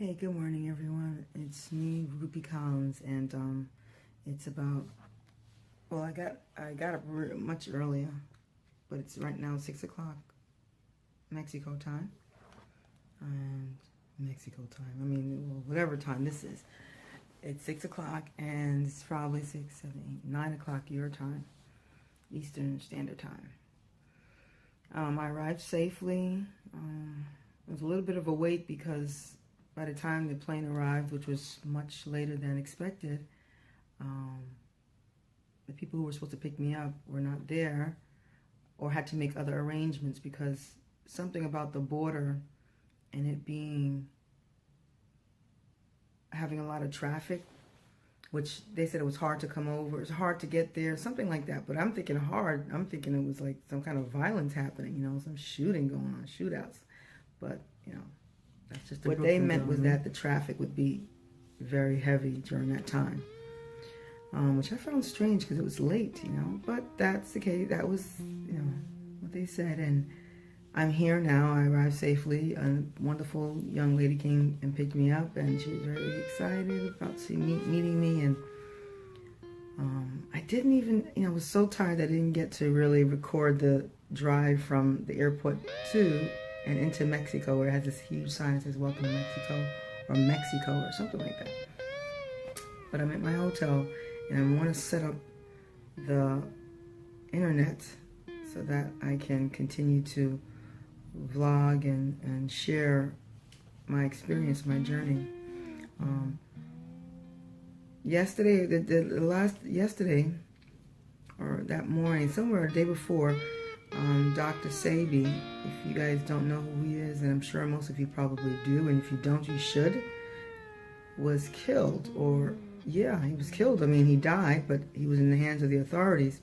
Hey, good morning, everyone. It's me, Ruby Collins, and it's about. Well, I got up much earlier, but it's right now 6 o'clock Mexico time, and Mexico time. I mean, well, whatever time this is, it's 6 o'clock, and it's probably 6, 7, 8, 9 o'clock your time, Eastern Standard Time. I arrived safely. It was a little bit of a wait because by the time the plane arrived, which was much later than expected, the people who were supposed to pick me up were not there or had to make other arrangements because something about the border and it having a lot of traffic, which they said it was hard to come over, it was hard to get there, something like that. But I'm thinking it was like some kind of violence happening, some shooting going on, shootouts. But, that's just what they meant was that the traffic would be very heavy during that time, which I found strange because it was late, but that's the case. That was, what they said. And I'm here now. I arrived safely. A wonderful young lady came and picked me up, and she was very excited about meeting me. And I didn't even, I was so tired I didn't get to really record the drive from the airport to and into Mexico, where it has this huge sign that says "Welcome to Mexico" or "Mexico" or something like that. But I'm at my hotel, and I want to set up the internet so that I can continue to vlog and share my experience, my journey. Yesterday, yesterday, or that morning, somewhere the day before, Dr. Sebi, if you guys don't know who he is, and I'm sure most of you probably do, and if you don't, you should, was killed. He was killed. I mean, he died, but he was in the hands of the authorities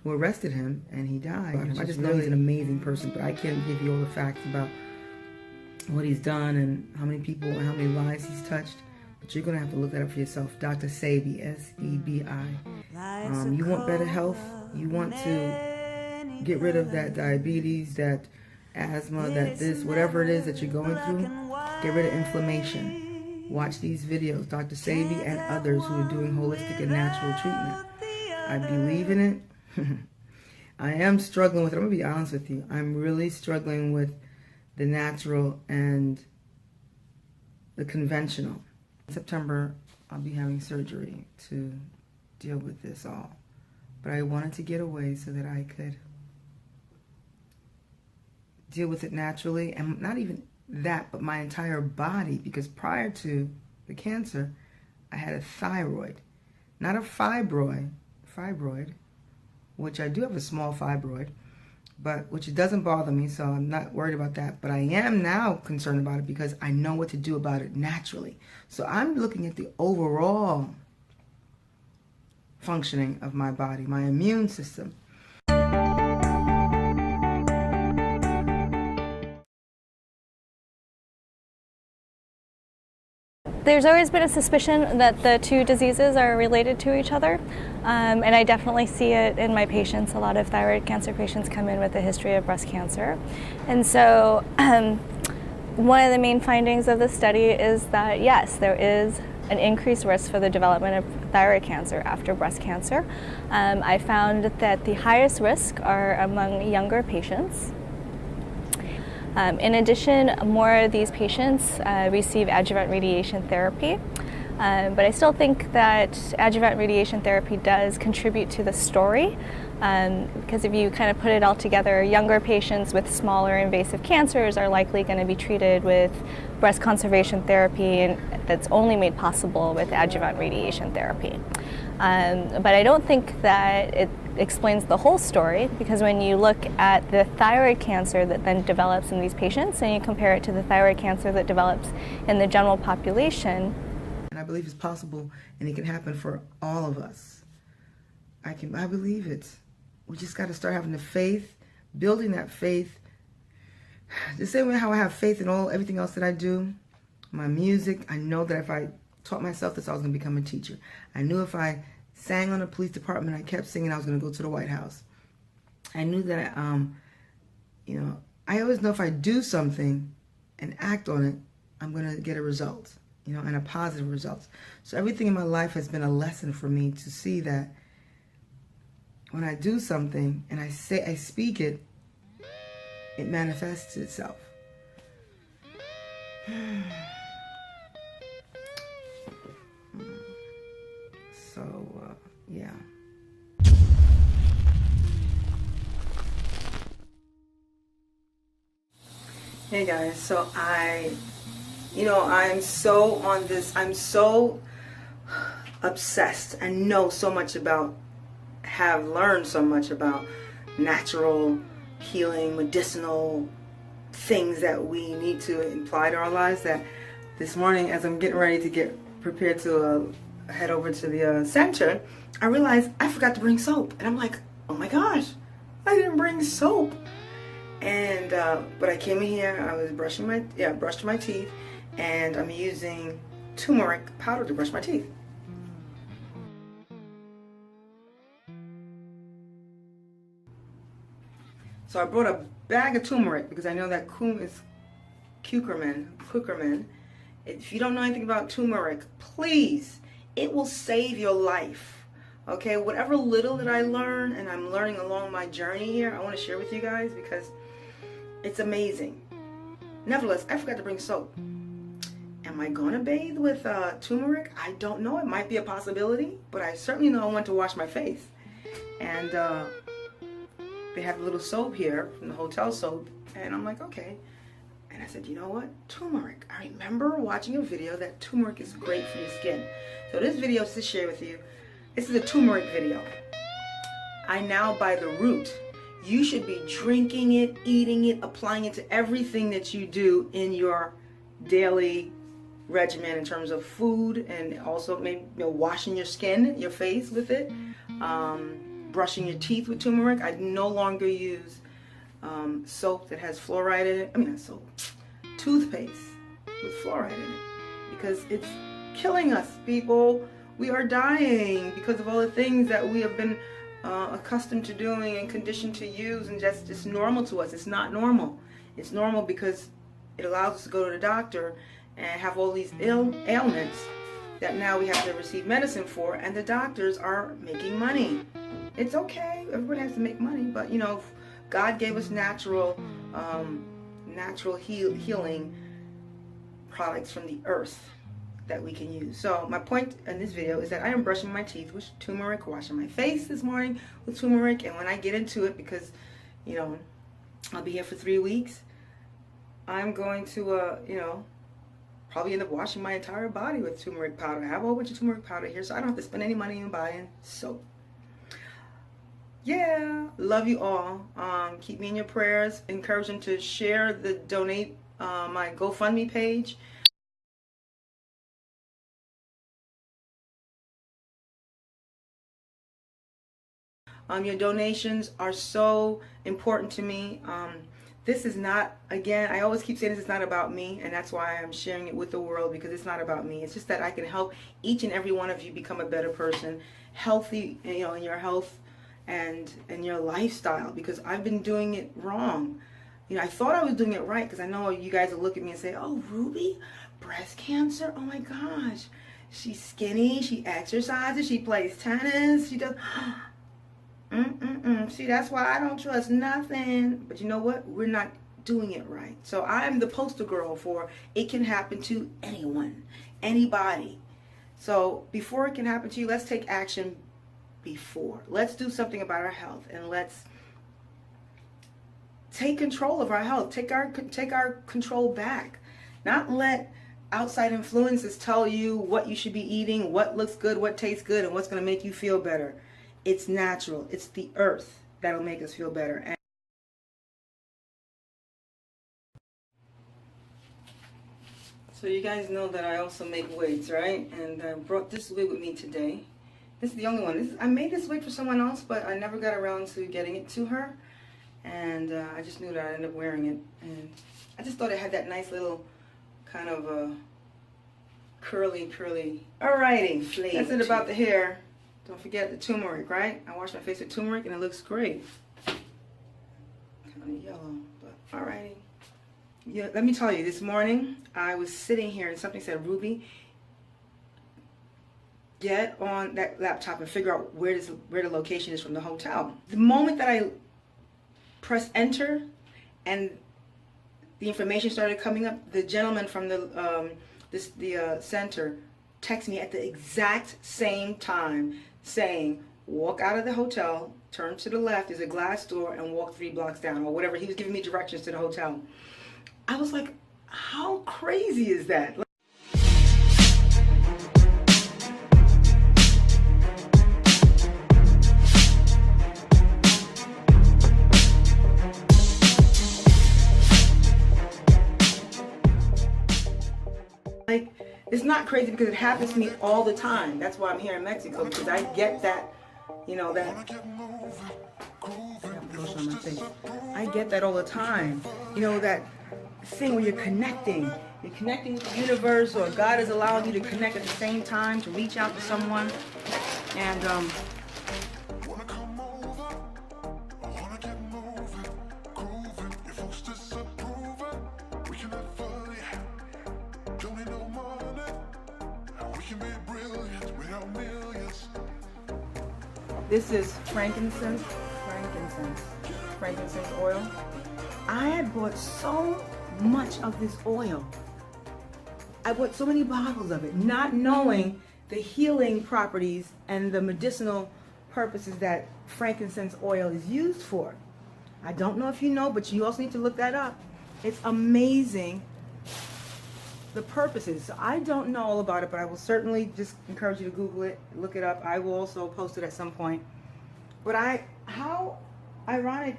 who arrested him, and he died. I just know he's an amazing person, but I can't give you all the facts about what he's done and how many people and how many lives he's touched. But you're going to have to look that up for yourself. Dr. Sebi, S-E-B-I. You want better health? You want to get rid of that diabetes, that asthma, that this, whatever it is that you're going through, get rid of inflammation. Watch these videos, Dr. Sebi and others who are doing holistic and natural treatment. I believe in it. I am struggling with it. I'm going to be honest with you. I'm really struggling with the natural and the conventional. In September, I'll be having surgery to deal with this all. But I wanted to get away so that I could deal with it naturally, and not even that, but my entire body, because prior to the cancer, I had a thyroid, not a fibroid, which I do have a small fibroid, but which it doesn't bother me, so I'm not worried about that. But I am now concerned about it because I know what to do about it naturally. So I'm looking at the overall functioning of my body, my immune system. There's always been a suspicion that the two diseases are related to each other, and I definitely see it in my patients. A lot of thyroid cancer patients come in with a history of breast cancer. And so one of the main findings of the study is that, yes, there is an increased risk for the development of thyroid cancer after breast cancer. I found that the highest risk are among younger patients. In addition, more of these patients receive adjuvant radiation therapy, but I still think that adjuvant radiation therapy does contribute to the story, because if you kind of put it all together, younger patients with smaller invasive cancers are likely going to be treated with breast conservation therapy, and that's only made possible with adjuvant radiation therapy. But I don't think that it explains the whole story, because when you look at the thyroid cancer that then develops in these patients and you compare it to the thyroid cancer that develops in the general population. And I believe it's possible, and it can happen for all of us. I believe it. We just got to start having the faith, building that faith. The same way how I have faith in everything else that I do, my music. I know that if I taught myself this, I was going to become a teacher. I knew if I sang on the police department, I kept singing, I was going to go to the White House. I knew that, I always know if I do something and act on it, I'm going to get a result, you know, and a positive result. So everything in my life has been a lesson for me to see that when I do something and I speak it, it manifests itself. So, yeah. Hey guys, so I'm so on this, I'm so obsessed and know so much about, have learned so much about natural healing, medicinal things that we need to apply to our lives, that this morning as I'm getting ready to get prepared to head over to the center, I realized I forgot to bring soap. And I'm like, oh my gosh, I didn't bring soap. And but I came in here, I was brushed my teeth, and I'm using turmeric powder to brush my teeth. So I brought a bag of turmeric because I know that is curcumin. If you don't know anything about turmeric, please, it will save your life. Okay, whatever little that I learn, and I'm learning along my journey here, I want to share with you guys because it's amazing. Nevertheless, I forgot to bring soap. Am I going to bathe with turmeric? I don't know. It might be a possibility, but I certainly know I want to wash my face. And they have a little soap here from the hotel soap, and I'm like, okay. And I said, you know what? Turmeric. I remember watching a video that turmeric is great for your skin. So this video is to share with you. This is a turmeric video. I now buy the root. You should be drinking it, eating it, applying it to everything that you do in your daily regimen in terms of food, and also maybe washing your skin, your face with it, brushing your teeth with turmeric. I no longer use soap that has fluoride in it. I mean, not soap, toothpaste with fluoride in it, because it's killing us, people. We are dying because of all the things that we have been accustomed to doing and conditioned to use, and just it's normal to us. It's not normal. It's normal because it allows us to go to the doctor and have all these ailments that now we have to receive medicine for, and the doctors are making money. It's okay. Everybody has to make money, but you know, God gave us natural healing products from the earth that we can use. So my point in this video is that I am brushing my teeth with turmeric, washing my face this morning with turmeric, and when I get into it, because you know I'll be here for 3 weeks, I'm going to probably end up washing my entire body with turmeric powder. I have a whole bunch of turmeric powder here, so I don't have to spend any money in buying soap. Yeah, love you all. Keep me in your prayers. Encourage them to share the donate my GoFundMe page. Your donations are so important to me. This is not, again, I always keep saying this is not about me, and that's why I'm sharing it with the world, because it's not about me. It's just that I can help each and every one of you become a better person, healthy, in your health and your lifestyle, because I've been doing it wrong. I thought I was doing it right, because I know you guys will look at me and say, oh, Ruby, breast cancer? Oh my gosh. She's skinny, she exercises, she plays tennis, she does... See, that's why I don't trust nothing. But you know what? We're not doing it right. So I'm the poster girl for it can happen to anyone, anybody. So before it can happen to you, let's take action before. Let's do something about our health, and let's take control of our health. Take our control back. Not let outside influences tell you what you should be eating, what looks good, what tastes good, and what's going to make you feel better. It's natural. It's the earth that'll make us feel better. And so you guys know that I also make wigs, right? And I brought this wig with me today. This is the only one. I made this wig for someone else, but I never got around to getting it to her. And I just knew that I'd end up wearing it. And I just thought it had that nice little kind of curly. Alrighty, that's it about the hair. Don't forget the turmeric, right? I wash my face with turmeric and it looks great. Kind of yellow, but alrighty. Yeah, let me tell you, this morning I was sitting here and something said, Ruby, get on that laptop and figure out where the location is from the hotel. The moment that I pressed enter and the information started coming up, the gentleman from the center texted me at the exact same time saying, walk out of the hotel, turn to the left, there's a glass door, and walk 3 blocks down, or whatever. He was giving me directions to the hotel. I was like, how crazy is that? Like, it's not crazy because it happens to me all the time. That's why I'm here in Mexico, because I get that, you know, that. I get that all the time. You know, that thing where you're connecting. You're connecting with the universe, or God is allowing you to connect at the same time to reach out to someone. And this is frankincense oil. I had bought so much of this oil. I bought so many bottles of it, not knowing the healing properties and the medicinal purposes that frankincense oil is used for. I don't know if you know, but you also need to look that up. It's amazing the purposes. So I don't know all about it, but I will certainly just encourage you to Google it, look it up. I will also post it at some point. But how ironic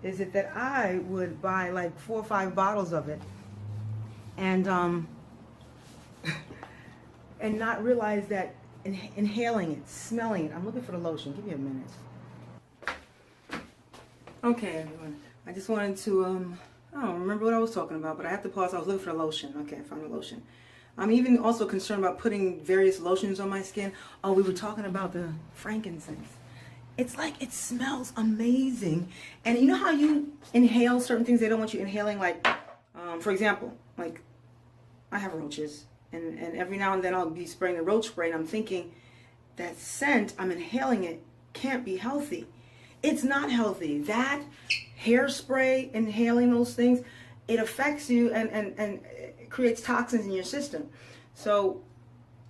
is it that I would buy like 4 or 5 bottles of it and and not realize that inhaling it, smelling it. I'm looking for the lotion. Give me a minute. Okay, everyone. I just wanted to I don't remember what I was talking about, but I have to pause. I was looking for a lotion. Okay, I found a lotion. I'm even also concerned about putting various lotions on my skin. Oh, we were talking about the frankincense. It's like, it smells amazing. And you know how you inhale certain things they don't want you inhaling? Like, for example, like, I have roaches. And every now and then I'll be spraying the roach spray. And I'm thinking, that scent, I'm inhaling it, can't be healthy. It's not healthy. That hairspray, inhaling those things, it affects you and it creates toxins in your system. So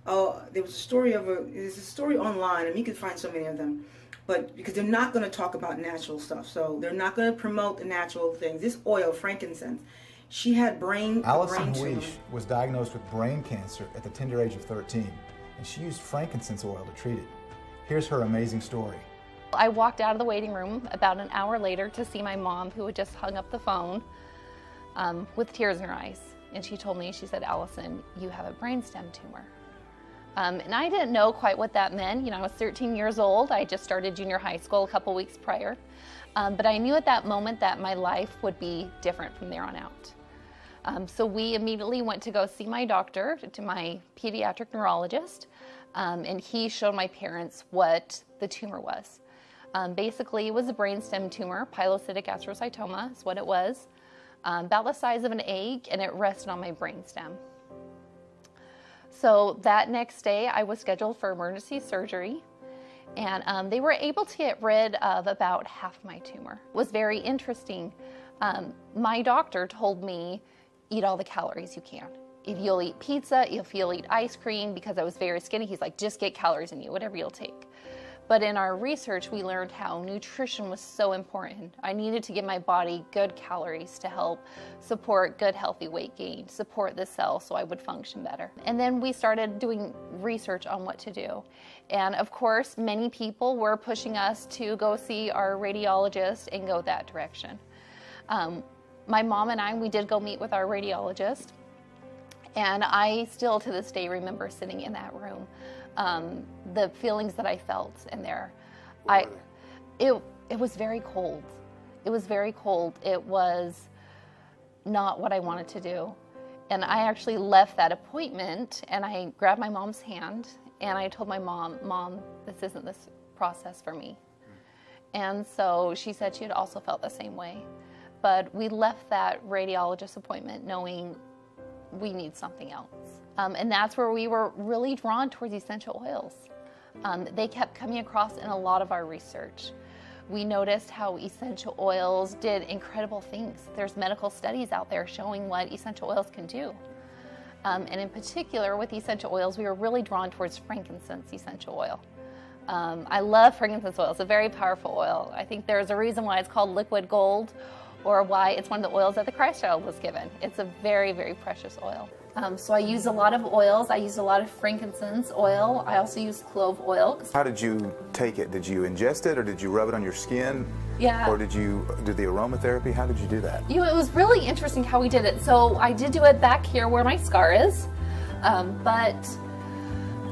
there's a story online, and you can find so many of them, but because they're not going to talk about natural stuff, so they're not going to promote the natural things. This oil, frankincense, she had Alison tumor. Huish was diagnosed with brain cancer at the tender age of 13, and she used frankincense oil to treat it. Here's her amazing story. I walked out of the waiting room about an hour later to see my mom, who had just hung up the phone with tears in her eyes. And she told me, she said, Allison, you have a brainstem tumor. And I didn't know quite what that meant. You know, I was 13 years old. I just started junior high school a couple weeks prior. But I knew at that moment that my life would be different from there on out. So we immediately went to go see my doctor, to my pediatric neurologist, and he showed my parents what the tumor was. Basically, it was a brainstem tumor, pilocytic astrocytoma is what it was, about the size of an egg, and it rested on my brainstem. So that next day, I was scheduled for emergency surgery, and they were able to get rid of about half my tumor. It was very interesting. My doctor told me, eat all the calories you can. If you'll eat pizza, if you'll eat ice cream, because I was very skinny, he's like, just get calories in you, whatever you'll take. But in our research, we learned how nutrition was so important. I needed to give my body good calories to help support good, healthy weight gain, support the cell so I would function better. And then we started doing research on what to do. And of course, many people were pushing us to go see our radiologist and go that direction. My mom and I, we did go meet with our radiologist. And I still, to this day, remember sitting in that room. The feelings that I felt in there. It was very cold. It was very cold. It was not what I wanted to do. And I actually left that appointment and I grabbed my mom's hand and I told my mom, Mom, this isn't this process for me. And so she said she had also felt the same way. but we left that radiologist appointment knowing we need something else. And that's where we were really drawn towards essential oils. They kept coming across in a lot of our research. We noticed how essential oils did incredible things. There's medical studies out there showing what essential oils can do. And in particular, with essential oils, we were really drawn towards frankincense essential oil. I love frankincense oil. It's a very powerful oil. I think there's a reason why it's called liquid gold, or why it's one of the oils that the Christ child was given. It's a very, very precious oil. So I use a lot of oils. I use a lot of frankincense oil. I also use clove oil. How did you take it? Did you ingest it, or did you rub it on your skin? Yeah. Or did you do the aromatherapy? How did you do that? You know, it was really interesting how we did it. So I did do it back here where my scar is, but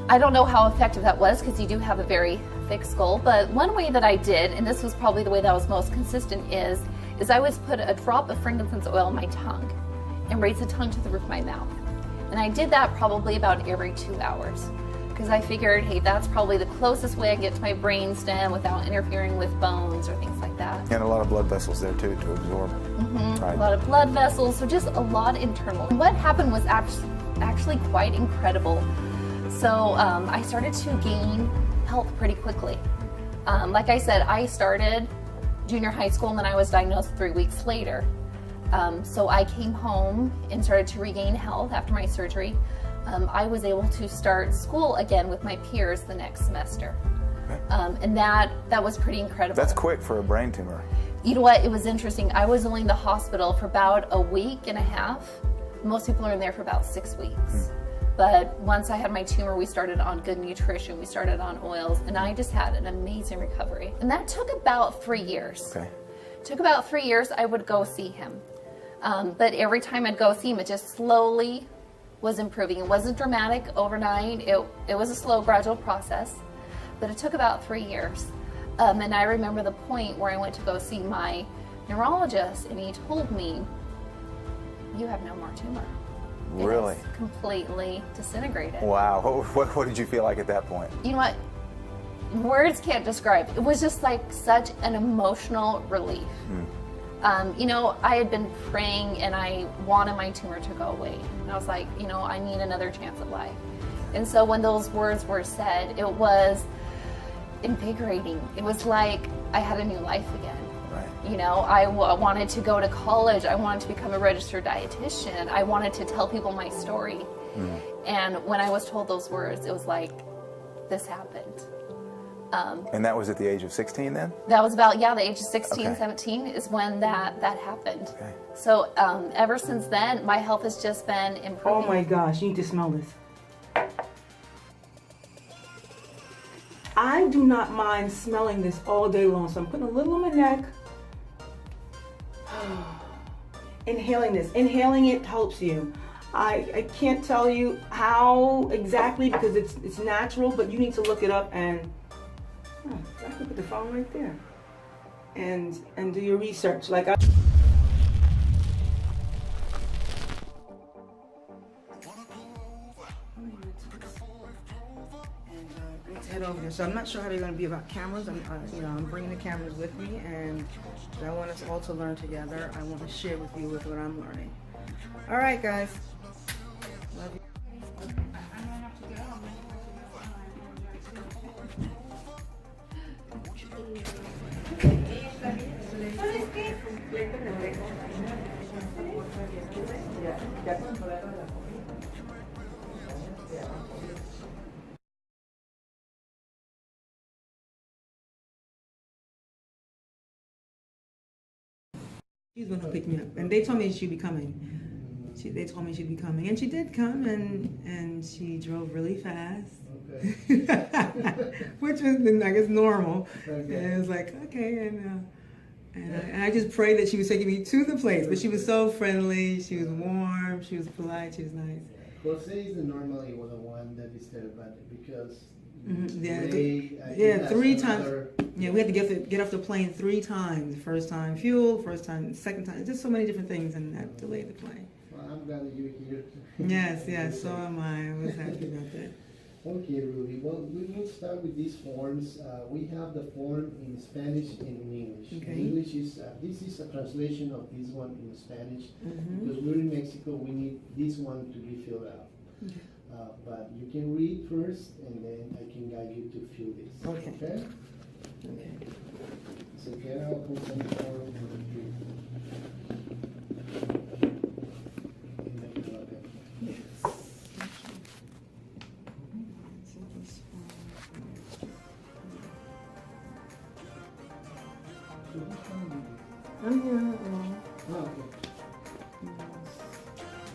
I don't know how effective that was because you do have a very thick skull. But one way that I did, and this was probably the way that was most consistent, is I always put a drop of frankincense oil on my tongue and raise the tongue to the roof of my mouth. And I did that probably about every 2 hours because I figured, hey, that's probably the closest way I get to my brain stem without interfering with bones or things like that. And a lot of blood vessels there too to absorb. Right. A lot of blood vessels, so just a lot internal. And what happened was actually quite incredible. So I started to gain health pretty quickly. Like I said, I started junior high school and then I was diagnosed 3 weeks later. So I came home and started to regain health after my surgery. I was able to start school again with my peers the next semester. And that was pretty incredible. That's quick for a brain tumor. You know what, it was interesting. I was only in the hospital for about a week and a half. Most people are in there for about 6 weeks. But once I had my tumor, we started on good nutrition, we started on oils, and I just had an amazing recovery. And that took about 3 years. Okay. It took about 3 years I would go see him. But every time I'd go see him, it just slowly was improving. It wasn't dramatic overnight. It was a slow, gradual process, but it took about 3 years. And I remember the point where I went to go see my neurologist, and he told me, "You have no more tumor." Really? It's completely disintegrated. Wow. What did you feel like at that point? You know what? Words can't describe. It was just like such an emotional relief. You know, I had been praying and I wanted my tumor to go away. And I was like, you know, I need another chance at life. And so when those words were said, it was invigorating. It was like I had a new life again. Right. You know, I wanted to go to college. I wanted to become a registered dietitian. I wanted to tell people my story. And when I was told those words, it was like, this happened. And that was at the age of 16 then? That was about, the age of 16, Okay. 17 is when that happened. Okay. So ever since then, my health has just been improving. Oh my gosh, you need to smell this. I do not mind smelling this all day long, so I'm putting a little on my neck. Inhaling this. Inhaling it helps you. I can't tell you how exactly because it's natural, but you need to look it up and I can put the phone right there and do your research. Like let's head over there. So I'm not sure how they're going to be about cameras. I'm bringing the cameras with me, and I want us all to learn together. I want to share with you with what I'm learning. All right, guys. Love you. She's the one who picked me up, and they told me she'd be coming. They told me she'd be coming, and she did come, and she drove really fast, which was, I guess, normal. Okay. And it was like, okay, and I just prayed that she was taking me to the place, but she was so friendly, she was warm, she was polite, she was nice. Jose is normally the one that is there, but because yeah, 3 times. Yeah, we had to get off the plane 3 times. First time fuel, first time, second time. Just so many different things, and that delayed the plane. Well, I'm glad that you're here. Yes, so am I. I was happy about that. Okay, Ruby. Well, we will start with these forms. We have the form in Spanish and in English. Okay. In English is this is a translation of this one in Spanish. Mm-hmm. Because we're in Mexico, we need this one to be filled out. Okay. But you can read first, and then I can guide you to fill this. Okay. Okay. Okay. So get out open form number 3. And then fill out that. Yes. So which one do you? I'm here. Oh, okay.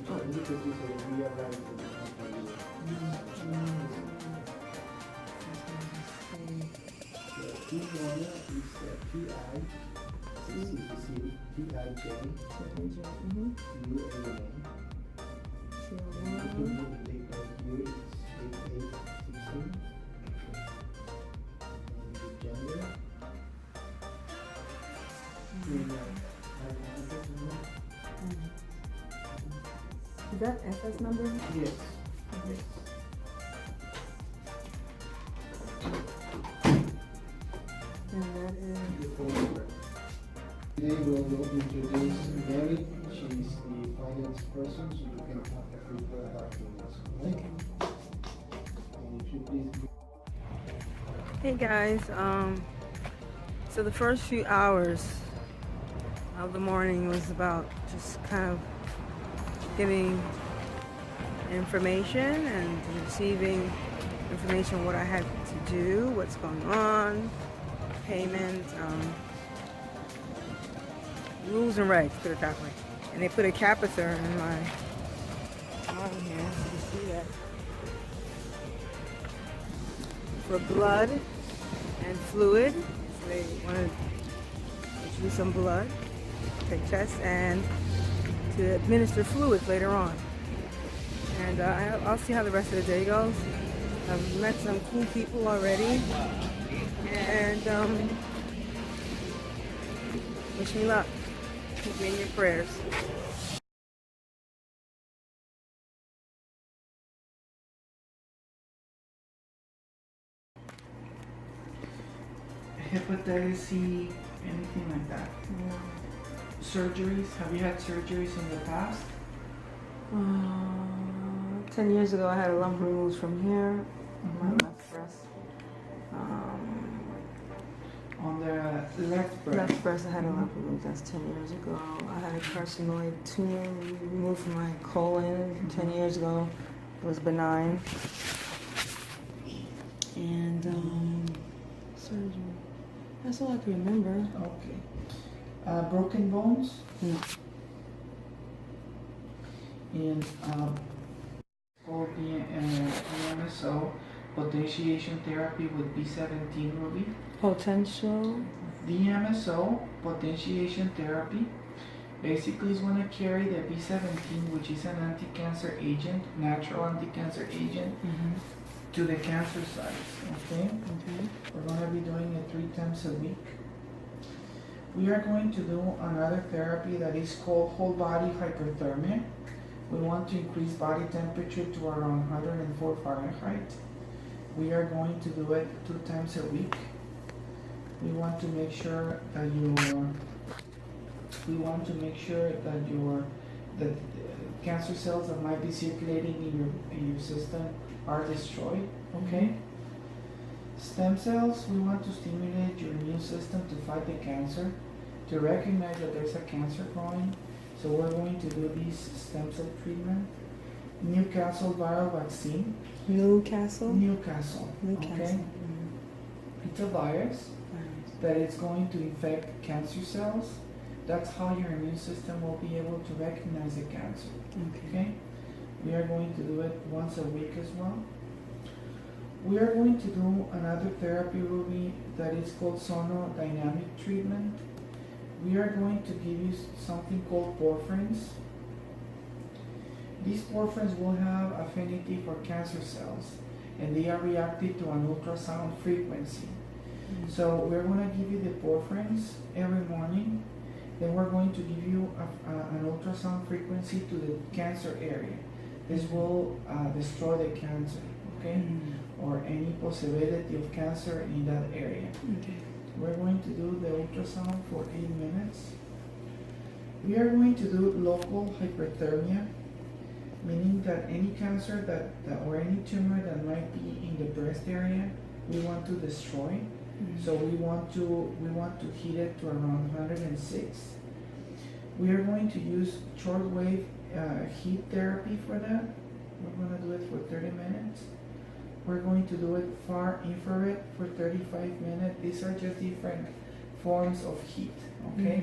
So because you said we are right to the company. The Tijuana is T-I, T-I-J, Mm-hmm. U-A-N. You can put the date right here, it's 8/8/16. And the gender. And, Is that FS number? yes. Yes. And that is. The phone number. Today we'll introduce Mary. She's the finance person, so you can talk with her about this. Okay? And if you please. Hey guys, so the first few hours of the morning was about just kind of getting information and receiving information on what I had to do, what's going on, payment, rules and regs, put it that way. And they put a catheter in my arm here, so you see that. For blood and fluid. So they want to introduce some blood, take tests, and to administer fluids later on. And I'll see how the rest of the day goes. I've met some cool people already, and wish me luck. Keep me in your prayers. Hepatitis C, anything like that. Surgeries, have you had surgeries in the past? 10 years ago, I had a lump removed from here, on my Mhm. left breast. On the left breast. Left breast, I had a lump removed. That's 10 years ago. I had a carcinoid tumor removed from my colon 10 years ago. It was benign. And surgery. That's all I can remember. Okay. Broken bones? No. And called the EMSO, potentiation therapy with B17, Ruby. Potential. DMSO, potentiation therapy, basically is going to carry the B17, which is an anti-cancer agent, natural anti-cancer agent, to the cancer sites, okay? Okay. We're going to be doing it 3 times a week. We are going to do another therapy that is called whole body hyperthermia. We want to increase body temperature to around 104 Fahrenheit. We are going to do it 2 times a week. We want to make sure that the cancer cells that might be circulating in your system are destroyed. Okay. Stem cells. We want to stimulate your immune system to fight the cancer, to recognize that there's a cancer growing. So we're going to do this stem cell treatment. Newcastle viral vaccine. Newcastle. Newcastle. Newcastle. Okay. It's a virus that it's going to infect cancer cells. That's how your immune system will be able to recognize the cancer. Okay? We are going to do it once a week as well. We are going to do another therapy, Ruby, that is called sonodynamic treatment. We are going to give you something called porphyrins. These porphyrins will have affinity for cancer cells, and they are reactive to an ultrasound frequency. So we're going to give you the porphyrins every morning. Then we're going to give you an ultrasound frequency to the cancer area. This will destroy the cancer. okay? Or any possibility of cancer in that area. Okay. We're going to do the ultrasound for 8 minutes. We are going to do local hyperthermia, meaning that any cancer or any tumor that might be in the breast area, we want to destroy. So we want to heat it to around 106. We are going to use shortwave heat therapy for that. We're going to do it for 30 minutes. We're going to do it far infrared for 35 minutes. These are just different forms of heat, okay?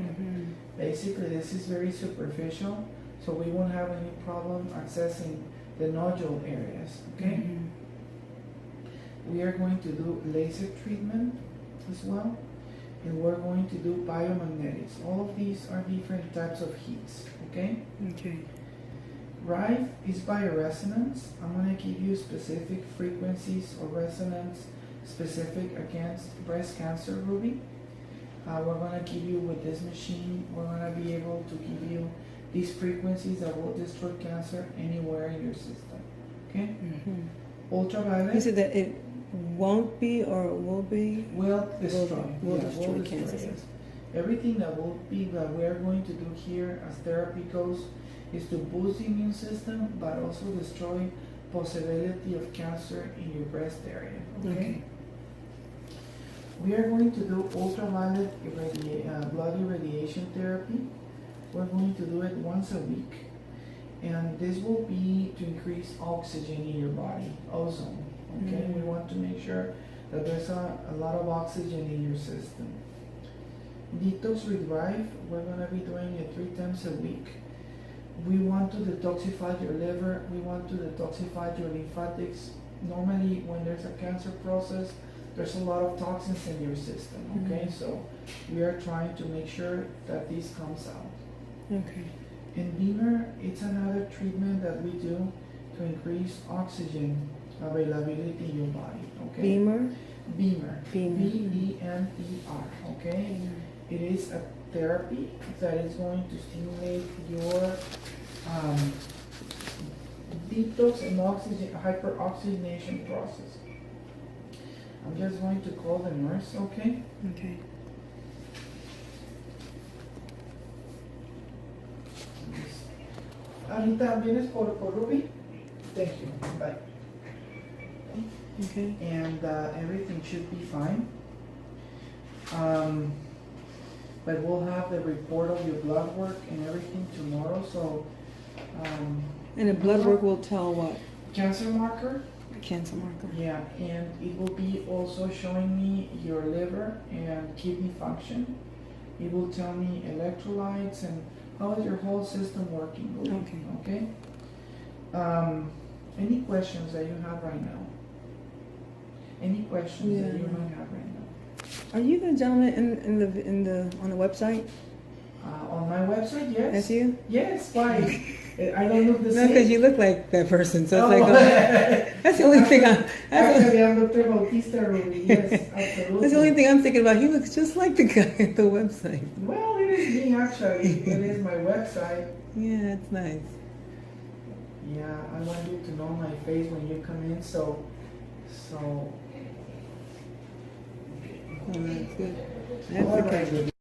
Basically, this is very superficial, so we won't have any problem accessing the nodule areas, okay? We are going to do laser treatment as well, and we're going to do biomagnetics. All of these are different types of heats, okay? Okay. RIFE is bioresonance. I'm going to give you specific frequencies or resonance specific against breast cancer, Ruby. We're going to give you with this machine, we're going to be able to give you these frequencies that will destroy cancer anywhere in your system, okay? Ultraviolet. You said that it won't be or will be? Will destroy. Will Yeah, destroy cancer yes. cells. Everything that we are going to do here as therapy goes is to boost the immune system, but also destroy possibility of cancer in your breast area. Okay. We are going to do ultraviolet blood irradiation therapy. We're going to do it once a week, and this will be to increase oxygen in your body, ozone. Okay, we want to make sure that there's a lot of oxygen in your system. Detox with RIFE, we're going to be doing it 3 times a week. We want to detoxify your liver, we want to detoxify your lymphatics. Normally, when there's a cancer process, there's a lot of toxins in your system, okay? So we are trying to make sure that this comes out. Okay. And BEMER, it's another treatment that we do to increase oxygen availability in your body, okay? BEMER? BEMER. BEMER. B-E-M-E-R, okay? It is a therapy that is going to stimulate your detox and hyperoxygenation process. I'm just going to call the nurse, okay? Okay. Ahorita vienes por Ruby? Thank you. Bye. Okay. And everything should be fine. But we'll have the report of your blood work and everything tomorrow, so And the blood work will tell what? cancer marker. Cancer marker. Yeah, and it will be also showing me your liver and kidney function. It will tell me electrolytes and how is your whole system working. Okay. Okay. Any questions that you have right now? Any questions that you might have right now? Are you the gentleman on the website? On my website, yes. That's you? Yes. Why? I don't look the No, same. because you look like that person. So it's Oh. like, that's the only thing Actually, I'm Dr. Bautista Ruby. Yes, absolutely. that's the only thing I'm thinking about. He looks just like the guy at the website. Well, it is me actually. It is my website. Yeah, it's nice. Yeah, I want you to know my face when you come in, so. Oh, that's good. That's All okay. right,